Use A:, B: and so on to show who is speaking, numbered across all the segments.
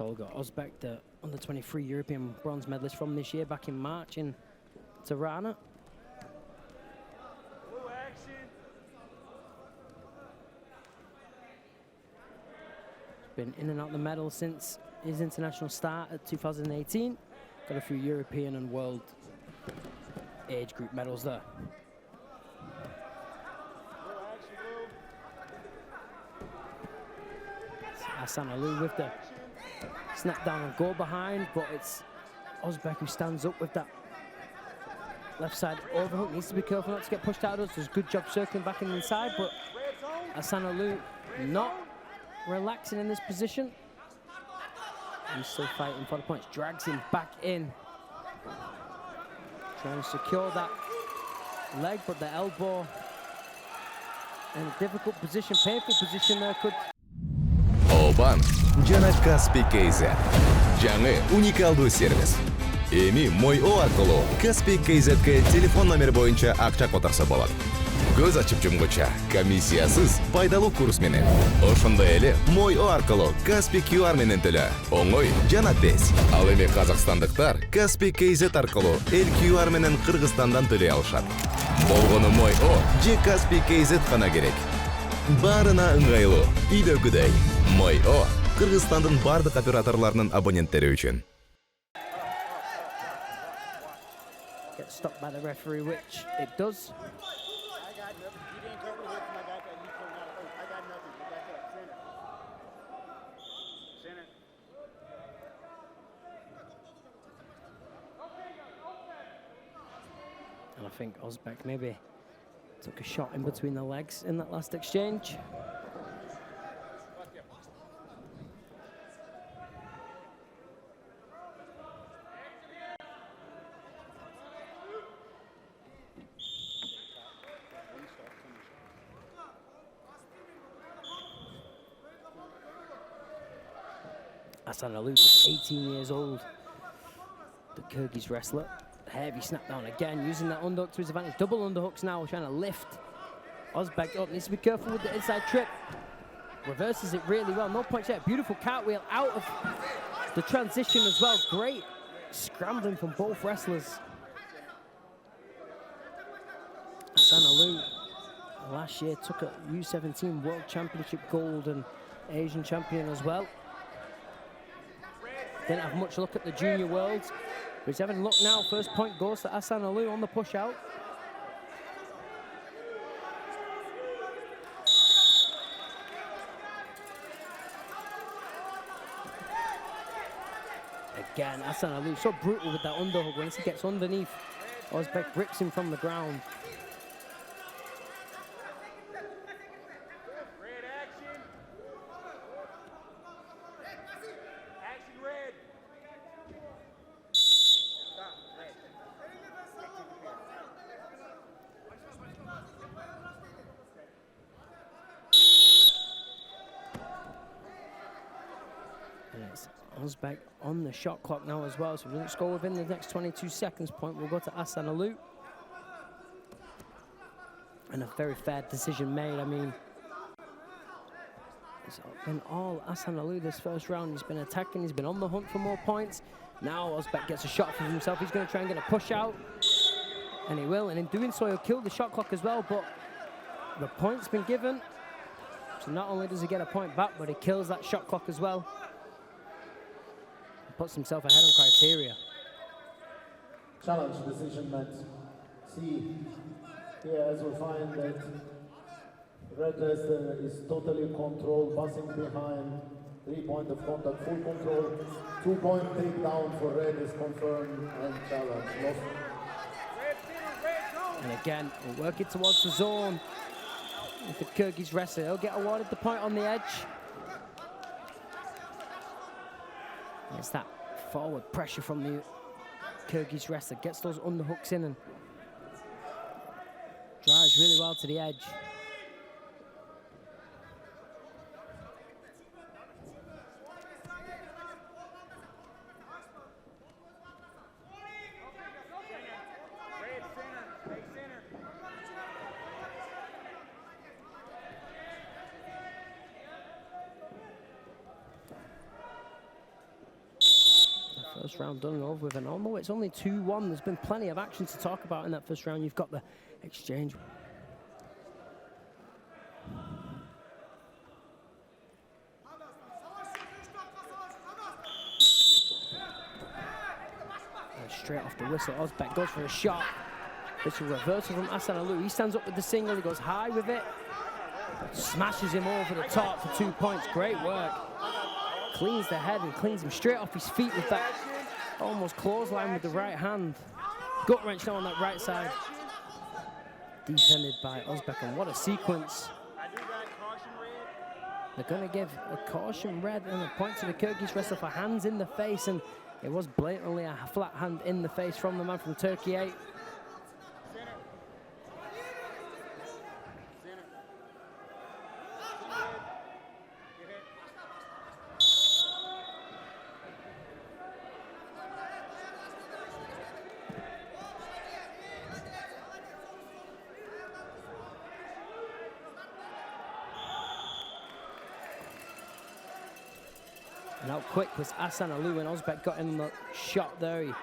A: Tolga, Ozbek, the under-23 European bronze medalist from this year, back in March in Tirana. Been in and out the medal since his international start at 2018. Got a few European and world age group medals there. Асан with the snap down and go behind, but it's Ozbek who stands up with that left side overhook. Needs to be careful not to get pushed out of us. Does a good job circling back in the inside, but Асан not relaxing in this position. He's still fighting for the points. Drags him back in. Trying to secure that leg, but the elbow in a difficult position, painful position there could.
B: Банк жана Каспий KZ. Жаңы уникалдуу сервис. Эми Мой О аркылуу Каспий KZ'ге телефон номер боюнча акча которсо болот. Көз ачып жумгуча комиссиясыз пайдалуу курс менен. Ошондой эле Мой О аркылуу Каспий QR менен төлө. Оңой жана тез. Ал эми казакстандыктар Каспий KZ аркылуу эл QR менен Кыргызстандан төлөй алышат. Болгону Мой О же Каспий KZ гана керек. Барына ыңгайлуу, үйдөгүдөй. Мой О Кыргызстандын бардык операторлорунун абоненттери үчүн.
A: Gets stopped by the referee, which it does. And I think Ozbek maybe took a shot in between the legs in that last exchange. Асан is 18 years old, the Kyrgyz wrestler. Heavy snap down again, using that underhook to his advantage. Double underhooks now, trying to lift Ozbek up. Needs to be careful with the inside trip. Reverses it really well, no points yet. Beautiful cartwheel out of the transition as well. Great scrambling from both wrestlers. Асан last year took a U23 World Championship gold and Asian champion as well. Didn't have much luck at the Junior Worlds, but he's having luck now. First point goes to Асан on the push out. Again, Асан so brutal with that underhook. Once he gets underneath, Ozbek rips him from the ground. Ozbek on the shot clock now as well, so if he doesn't score within the next 22 seconds point, we'll go to Асан. And a very fair decision made. I mean, it's been all Асан this first round. He's been attacking, he's been on the hunt for more points. Now Ozbek gets a shot for himself. He's going to try and get a push out, and he will. And in doing so, he'll kill the shot clock as well, but the point's been given. So not only does he get a point back, but he kills that shot clock as well. Puts himself ahead on criteria.
C: Challenge decision meant. See, here as we find that red wrestler is totally controlled, passing behind, 3 point of contact, full control, 2 point takedown for red is confirmed and challenge lost.
A: And again, we'll work it towards the zone with the Kyrgyz wrestler. He'll get awarded the point on the edge. It's that forward pressure from the Kyrgyz wrestler. Gets those underhooks in and drives really well to the edge. first round done and over with. And although it's only 2-1, there's been plenty of action to talk about in that first round. You've got the exchange. And straight off the whistle, Ozbek goes for a shot. It's a reversal from Асан. He stands up with the single, he goes high with it. Smashes him over the top for 2 points. Great work. Cleans the head and cleans him straight off his feet with that almost clothesline with the right hand. Gut wrench now on that right side. Defended by Ozbek, and what a sequence. They're going to give a caution red and a point to the Kyrgyz wrestler for hands in the face, and it was blatantly a flat hand in the face from the man from Turkey 8. And how quick was Асан when Ozbek got in the shot there. He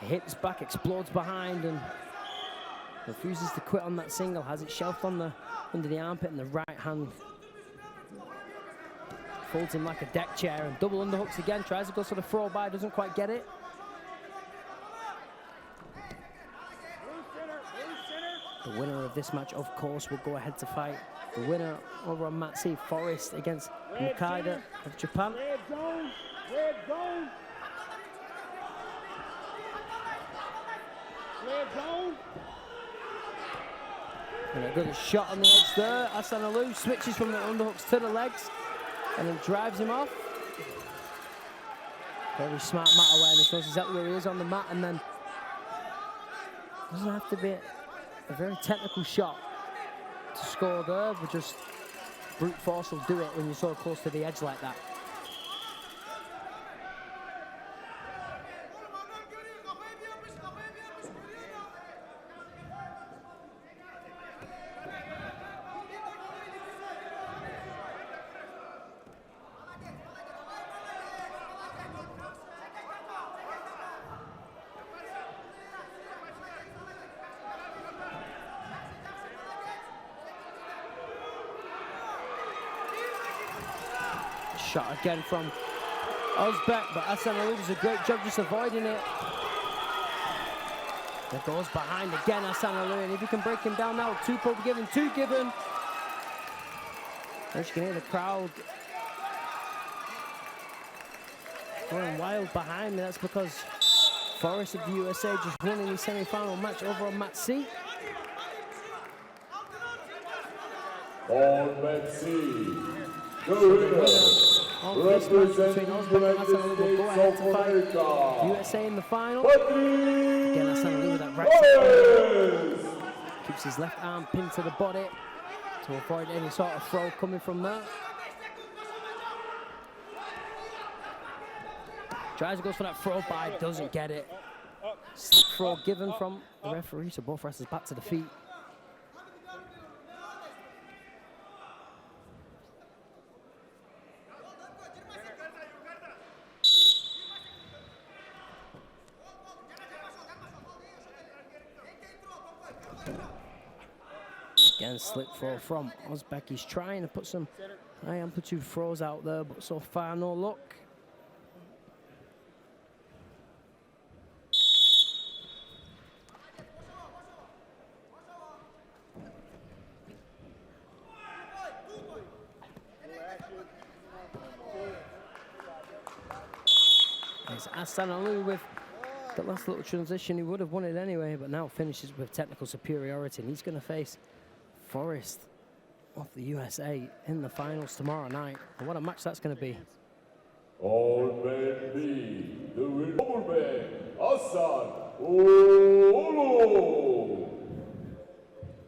A: hits back, explodes behind, and refuses to quit on that single. Has it shelved on the under the armpit and the right hand. Folds him like a deck chair and double underhooks again. Tries to go for the throw by, doesn't quite get it. The winner of this match, of course, will go ahead to fight the winner over on Mat C, Forrest against Mukaida of Japan.
D: Red zone, red zone. Red zone.
A: And a good shot on the edge there. Асан switches from the underhooks to the legs and then drives him off. Very smart mat awareness, knows exactly where he is on the mat, and then doesn't have to be a very technical shot to score there, but just brute force will do it when you're so close to the edge like that. Shot again from Ozbek, but Асан does a great job just avoiding it. There goes behind again, Асан, and if you can break him down now, 2 given, 2 given. As you can hear the crowd going wild behind me. That's because Forrest of the USA just won in the semi-final match over on Mat C.
E: On Mat C, the winner. Representing United States of America,
A: USA in the final. Again, Асан with that right side. Keeps his left arm pinned to the body to avoid any sort of throw coming from there. Tries to go for that throw by, doesn't get it. Slip throw given from the referee, so both wrestlers back to the feet. Again, slip throw from Ozbek. He's trying to put some high amplitude throws out there, but so far no luck. There's Асан with the last little transition. He would have won it anyway, but now finishes with technical superiority, and he's going to face Forrest of the USA in the finals tomorrow night. And what a match that's going to be.
E: On Mat B, the winner, Ozbek, Асан, уулу.